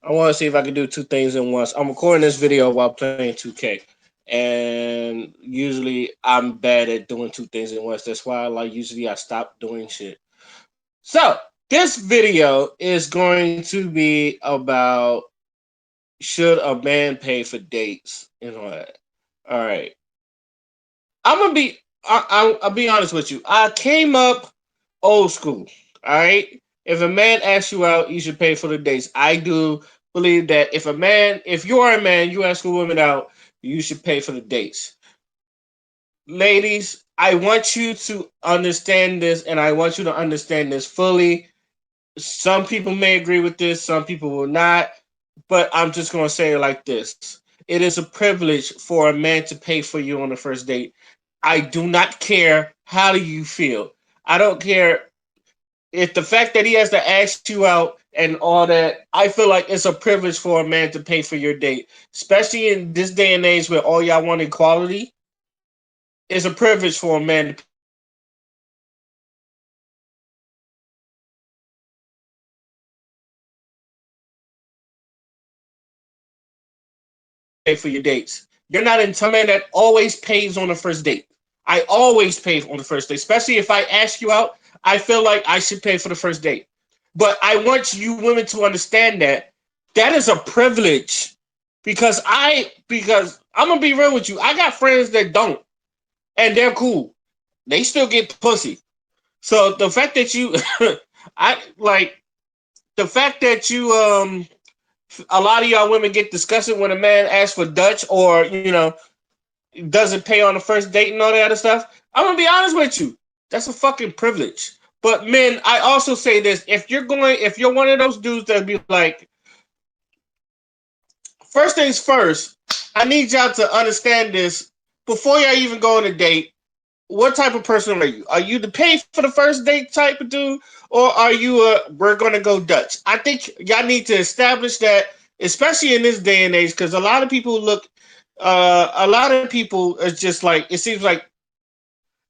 I want to see if I can do two things at once. I'm recording this video while playing 2K, and usually I'm bad at doing two things at once. That's why, like, usually I stop doing shit. So this video is going to be about should a man pay for dates and all that. All right, I'm gonna be. I'll be honest with you. I came up old school. All right. If a man asks you out, you should pay for the dates. I do believe that if you are a man, you ask a woman out, you should pay for the dates. Ladies, I want you to understand this, and I want you to understand this fully. Some people may agree with this, some people will not, but I'm just going to say it like this. It is a privilege for a man to pay for you on the first date. I do not care how do you feel. I don't care if the fact that he has to ask you out and all that. I feel like it's a privilege for a man to pay for your date, especially in this day and age where all y'all want equality. It's a privilege for a man to pay for your dates. But I want you to understand this. If you are a man that always pays on the first date, I'm a man that always pays on the first date. I always pay on the first date, especially if I ask you out. I feel like I should pay for the first date. But I want you women to understand that that is a privilege because I'm gonna be real with you. I got friends that don't, and they're cool. They still get pussy. So the fact that you, I like the fact that you a lot of y'all women get disgusted when a man asks for Dutch or doesn't pay on the first date and all that other stuff. I'm gonna be honest with you. That's a fucking privilege. But men, I also say this: if you're one of those dudes that be like, first things first, I need y'all to understand this before y'all even go on a date. What type of person are you? Are you the pay for the first date type of dude, or are you a we're gonna go Dutch? I think y'all need to establish that, especially in this day and age, because a lot of people is just like it seems like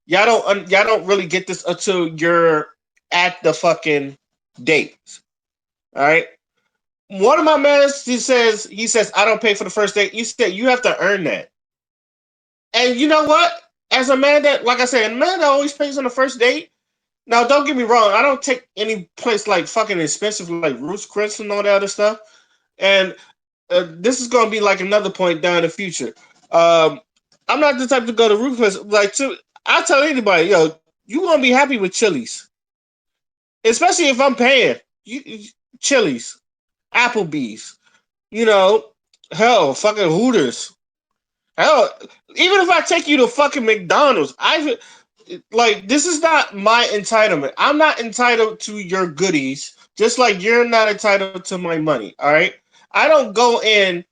y'all don't really get this until you're at the fucking date. All right. One of my men, he says I don't pay for the first date. You said you have to earn that, and you know what? As a man that, like I said, a man that always pays on the first date. Now, don't get me wrong. I don't take any place like fucking expensive like Ruth's Chris and all that other stuff. And this is gonna be like another point down in the future. Um, I'm not the type to go to Ruth's Chris. I tell anybody, yo, you gonna be happy with Chili's, especially if I'm paying. Chili's, Applebee's, you know, hell, fucking Hooters. Hell, even if I take you to fucking McDonald's, this is not my entitlement. I'm not entitled to your goodies, just like you're not entitled to my money. All right. I don't go in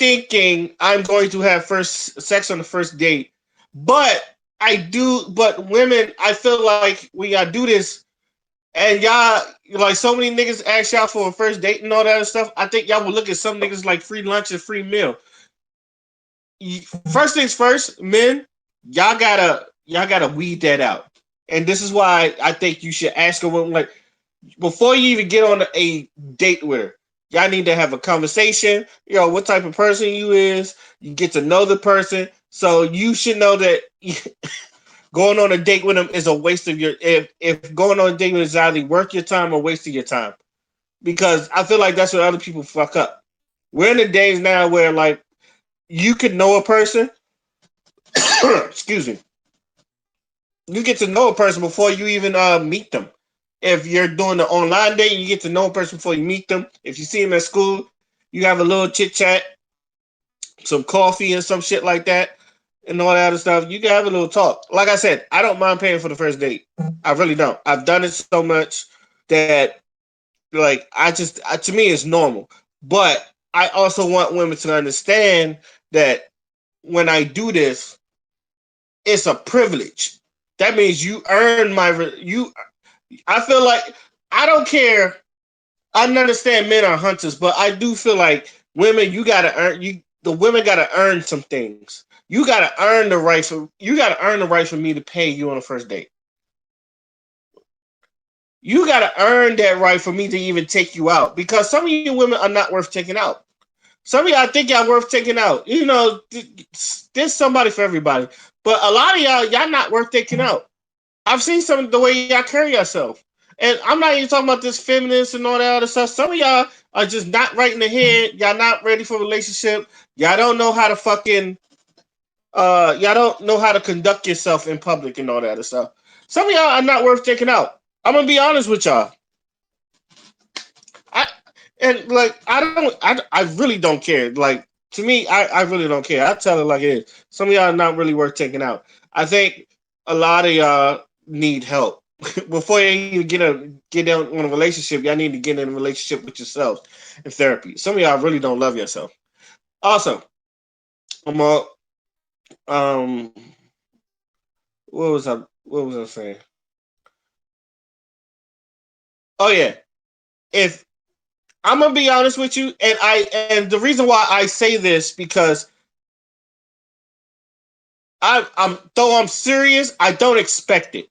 thinking I'm going to have first sex on the first date, but I do. But women, I feel like we gotta do this, and y'all like so many niggas ask y'all for a first date and all that other stuff. I think y'all would look at some niggas like free lunch and free meal. First things first, men, y'all gotta weed that out. And this is why I think you should ask a woman like before you even get on a date with her. Y'all need to have a conversation. What type of person you is. You get to know the person, so you should know that going on a date with them is a waste of your. If going on a date with is either worth your time or wasting your time, because I feel like that's what other people fuck up. We're in the days now where like you could know a person. Excuse me. You get to know a person before you even meet them. If you're doing the online date, you get to know a person before you meet them. If you see them at school, you have a little chit chat, some coffee and some shit like that, and all that other stuff. You can have a little talk. Like I said, I don't mind paying for the first date. I really don't. I've done it so much that like to me it's normal. But I also want women to understand that when I do this, it's a privilege. That means you earn you. I feel like I don't care. I understand men are hunters, but I do feel like women, you gotta earn you. The women gotta earn some things. You gotta earn the right for me to pay you on the first date. You gotta earn that right for me to even take you out. Because some of you women are not worth taking out. Some of y'all think y'all worth taking out. You know, there's somebody for everybody. But a lot of y'all not worth taking out. I've seen some of the way y'all carry yourself. And I'm not even talking about this feminist and all that other stuff. Some of y'all are just not right in the head. Y'all not ready for a relationship. Y'all don't know how to fucking y'all don't know how to conduct yourself in public and all that other stuff. Some of y'all are not worth taking out. I'm gonna be honest with y'all. I and like I really don't care. Like to me, I really don't care. I tell it like it is. Some of y'all are not really worth taking out. I think a lot of y'all need help. Before you even get on a relationship, y'all need to get in a relationship with yourselves in therapy. Some of y'all really don't love yourself. Also, I'm a um what was I saying? Oh yeah. If I'm gonna be honest with you, and the reason why I say this because I'm though I'm serious, I don't expect it.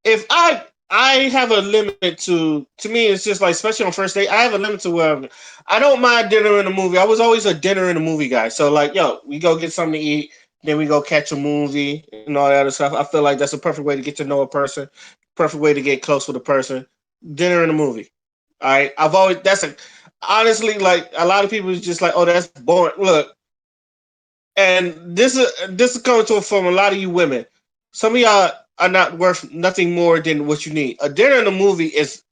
If I have a limit to me, it's just like especially on first date, I have a limit to where I don't mind dinner in a movie. I was always a dinner in a movie guy. So like, yo, we go get something to eat, then we go catch a movie and all that other stuff. I feel like that's a perfect way to get to know a person, perfect way to get close with a person. Dinner in a movie. All right, I've always that's a honestly like a lot of people is just like, oh, that's boring. Look, and this is coming to from a lot of you women. Some of y'all are not worth nothing more than what you need. A dinner and a movie is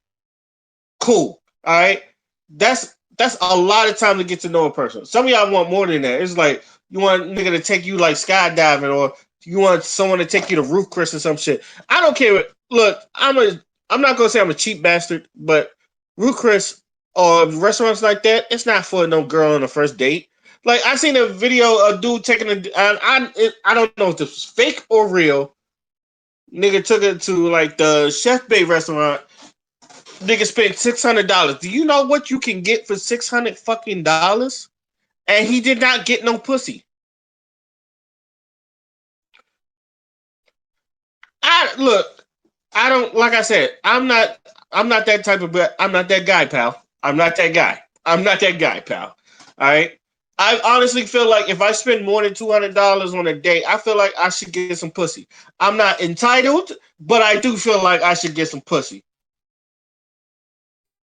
cool. All right, that's a lot of time to get to know a person. Some of y'all want more than that. It's like you want a nigga to take you like skydiving, or you want someone to take you to Roof Chris or some shit. I don't care. Look, I'm not gonna say I'm a cheap bastard, but Roof Chris or restaurants like that, it's not for no girl on the first date. Like I seen a video of a dude taking a, and I don't know if this was fake or real. Nigga took it to like the Chef Bay restaurant. Nigga spent $600. Do you know what you can get for $600 fucking? And he did not get no pussy. I look. I don't like I said. I'm not that type of. I'm not that guy, pal. I'm not that guy. I'm not that guy, pal. All right. I honestly feel like if I spend more than $200 on a date, I feel like I should get some pussy. I'm not entitled, but I do feel like I should get some pussy.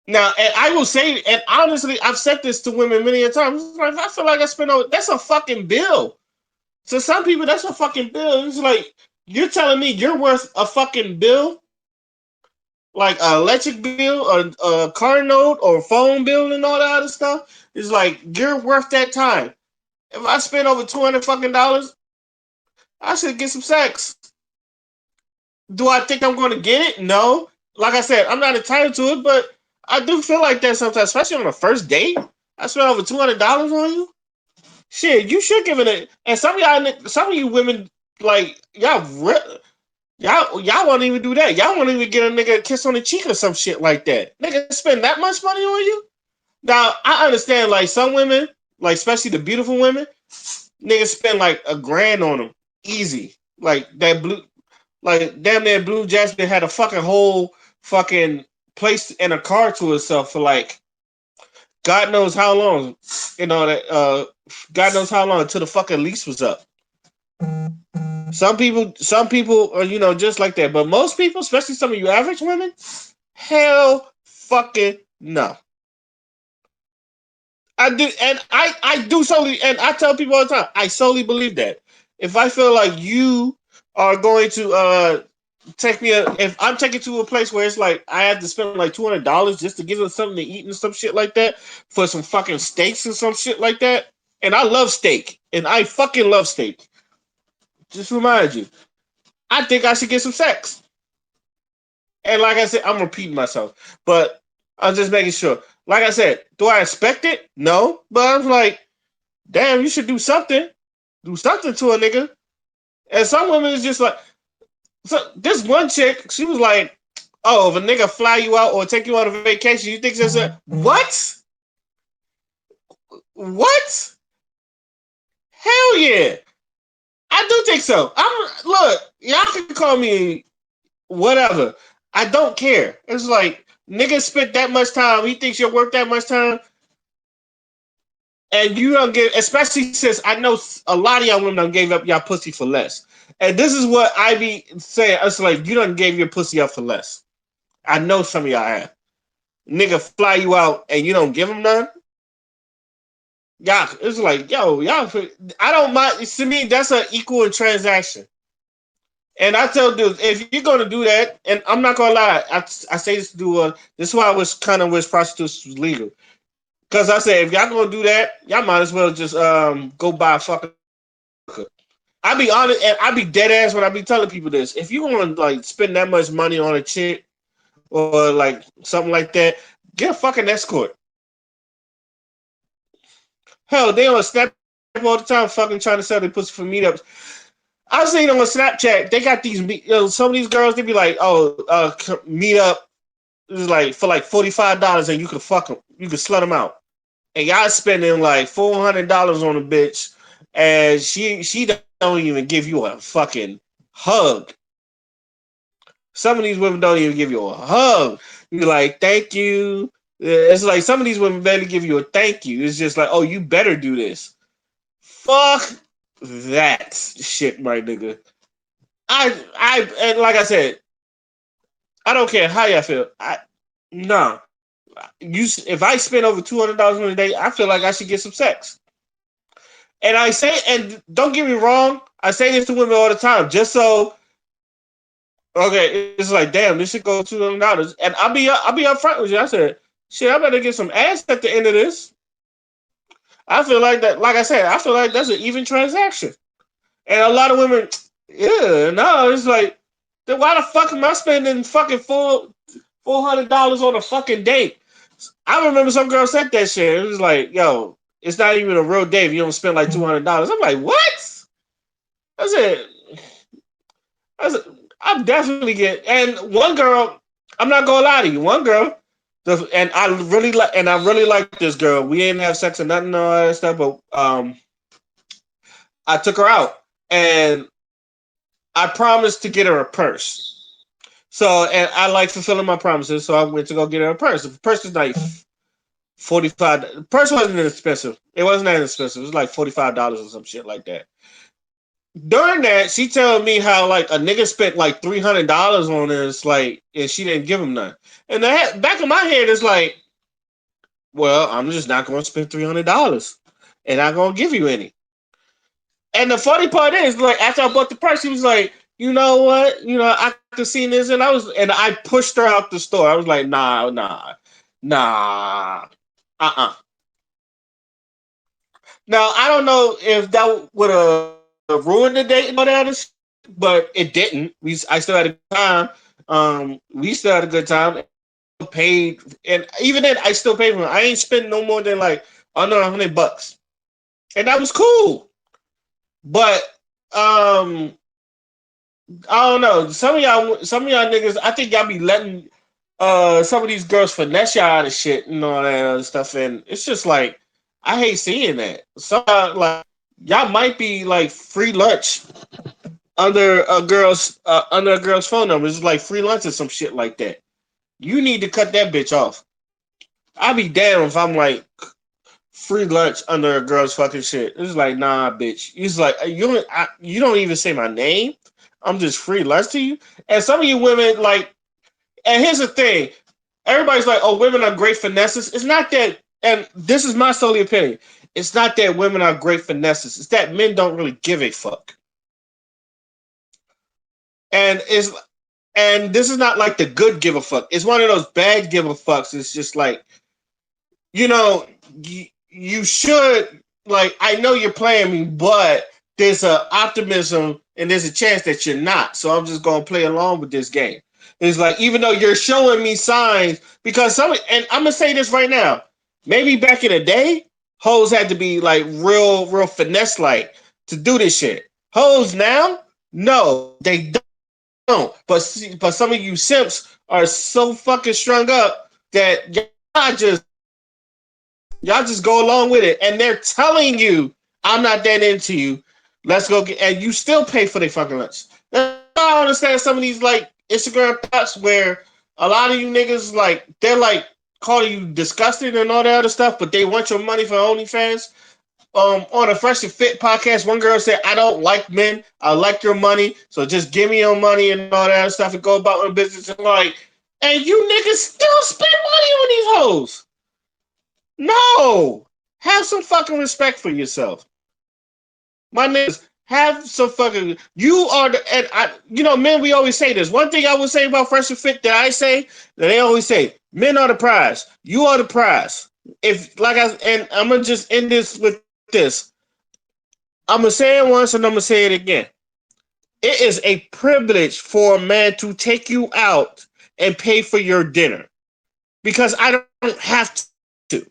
Now, and I will say, and honestly, I've said this to women many a times. Like, I feel like I spend that's a fucking bill. To some people, that's a fucking bill. It's like you're telling me you're worth a fucking bill, like an electric bill, or a car note, or a phone bill, and all that other stuff. It's like you're worth that time. If I spend over $200 fucking, I should get some sex. Do I think I'm going to get it? No. Like I said, I'm not entitled to it, but I do feel like that sometimes, especially on a first date. I spent over $200 on you. Shit, you should give it a. And some of you women, like y'all won't even do that. Y'all won't even get a nigga a kiss on the cheek or some shit like that. Nigga spend that much money on you? Now I understand, like some women, like especially the beautiful women, niggas spend like $1,000 on them, easy. Like that blue, like damn near Blue Jasmine had a fucking whole fucking place in a car to herself for like God knows how long. You know that God knows how long until the fucking lease was up. Some people are just like that, but most people, especially some of you average women, hell fucking no. I do, and I do solely, and I tell people all the time, I solely believe that. If I feel like you are going to if I'm taking to a place where it's like I have to spend like $200 just to give them something to eat and some shit like that for some fucking steaks and some shit like that, and I love steak, and I fucking love steak. Just remind you, I think I should get some sex. And like I said, I'm repeating myself, but I'm just making sure. Like I said, do I expect it? No, but I'm like, damn, you should do something. Do something to a nigga. And some women is just like, so this one chick, she was like, oh, if a nigga fly you out or take you on a vacation, you think that's a what? What? Hell yeah. I do think so. I'm look, y'all can call me whatever. I don't care. It's like nigga spent that much time. He thinks you're worth that much time, and you don't get. Especially since I know a lot of y'all women done gave up y'all pussy for less. And this is what I be saying. It's like you done gave your pussy up for less. I know some of y'all have. Nigga fly you out and you don't give him none. Y'all, it's like yo, y'all. I don't mind. To me, that's an equal transaction. And I tell dudes, if you're gonna do that, and I'm not gonna lie, I say this to do. This is why I was kind of wish prostitution was legal. Cause I say if y'all gonna do that, y'all might as well just go buy a fucking hooker. I be honest and I be dead ass when I be telling people this. If you want to like spend that much money on a chick or like something like that, get a fucking escort. Hell, they on Snapchat all the time, fucking trying to sell their pussy for meetups. I seen on Snapchat they got these. Some of these girls they be like, oh, meet up is like for like $45 and you could fuck them, you could slut them out. And y'all spending like $400 on a bitch, and she don't even give you a fucking hug. Some of these women don't even give you a hug. You like, thank you. It's like some of these women barely give you a thank you. It's just like, oh, you better do this. Fuck that shit, my nigga. And like I said, I don't care how y'all feel. No. If I spend over $200 on a day, I feel like I should get some sex. And I say, and don't get me wrong, I say this to women all the time, just so okay, it's like, damn, this should go $200, and I'll be upfront with you. I said, shit, I better get some ass at the end of this. I feel like that, like I said, I feel like that's an even transaction. And a lot of women, yeah, no, it's like, then why the fuck am I spending fucking $400 on a fucking date? I remember some girl said that shit. It was like, yo, it's not even a real date if you don't spend like $200. I'm like, what? I said, I'm definitely get. And one girl, I'm not gonna lie to you. One girl, and I really like this girl. We ain't have sex or nothing, all that stuff. But I took her out, and I promised to get her a purse. So, and I like fulfilling my promises. So I went to go get her a purse. The purse was like 45. The purse wasn't expensive. It wasn't that expensive. It was like $45 or some shit like that. During that, she told me how like a nigga spent like $300 on this, like, and she didn't give him none. And the back of my head is like, well, I'm just not going to spend $300, and not going to give you any. And the funny part is, like, after I bought the purse, he was like, you know what, I could see this, and I pushed her out the store. I was like, nah, Now I don't know if that would have ruined the date and all that, but it didn't. I still had a good time. We still had a good time. Paid, and even then, I still paid for it. I ain't spent no more than like under $100, and that was cool. But I don't know. Some of y'all niggas, I think y'all be letting some of these girls finesse y'all out of shit and all that other stuff, and it's just like I hate seeing that. Some like y'all might be like free lunch under a girl's phone number. It's like free lunch or some shit like that. You need to cut that bitch off. I'd be damn if I'm like free lunch under a girl's fucking shit. It's like, nah, bitch. It's like you don't even say my name. I'm just free lunch to you. And some of you women like, and here's the thing. Everybody's like, oh, women are great finesses. It's not that, and this is my solely opinion. It's not that women are great finesses. It's that men don't really give a fuck. And is and this is not like the good give a fuck. It's one of those bad give a fucks. It's just like, you know, you should, like, I know you're playing me, but there's a optimism and there's a chance that you're not. So I'm just gonna play along with this game. It's like, even though you're showing me signs, because and I'm gonna say this right now. Maybe back in the day, hoes had to be like real finesse like to do this shit. Hoes now, no, they don't. But some of you simps are so fucking strung up that just y'all just go along with it, and they're telling you, "I'm not that into you. Let's go get," and you still pay for their fucking lunch. I don't understand some of these like Instagram thoughts where a lot of you niggas like they're like calling you disgusting and all that other stuff, but they want your money for OnlyFans. On a Fresh and Fit podcast, one girl said, "I don't like men. I like your money, so just give me your money and all that other stuff and go about my business." And like, and you niggas still spend money on these hoes. No, have some fucking respect for yourself. My niggas, have some fucking. You are the and I. You know, men. We always say this. One thing I would say about Fresh and Fit that I say that they always say, men are the prize. You are the prize. If like I and I'm gonna just end this with this. I'm gonna say it once and I'm gonna say it again. It is a privilege for a man to take you out and pay for your dinner because I don't have to.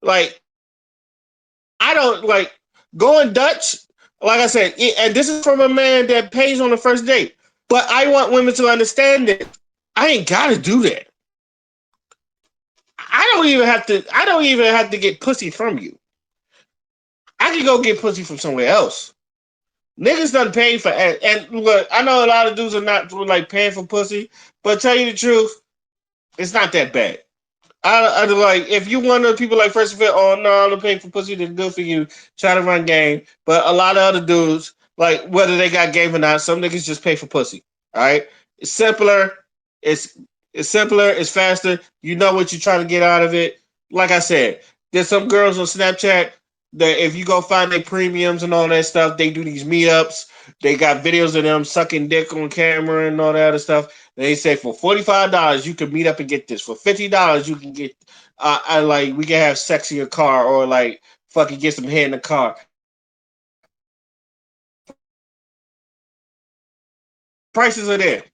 Like I don't like going Dutch. Like I said, and this is from a man that pays on the first date. But I want women to understand that I ain't gotta do that. I don't even have to. I don't even have to get pussy from you. I can go get pussy from somewhere else. Niggas done paid for and look. I know a lot of dudes are not like paying for pussy, but tell you the truth, it's not that bad. I like if you one of the people like First of all, oh no, I'm not paying for pussy. That's good for you. Try to run game, but a lot of other dudes, like whether they got game or not, some niggas just pay for pussy. All right, it's simpler. It's it's simpler. It's faster. You know what you're trying to get out of it. Like I said, there's some girls on Snapchat that if you go find their premiums and all that stuff, they do these meetups. They got videos of them sucking dick on camera and all that other stuff. They say for $45 you can meet up and get this. For $50 you can get I like we can have sex in your car or like fucking get some head in the car. Prices are there.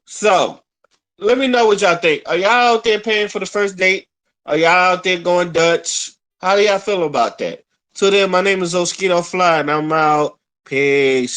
So let me know what y'all think. Are y'all out there paying for the first date? Are y'all out there going Dutch? How do y'all feel about that? Till then, my name is Oskito Fly and I'm out. Peace.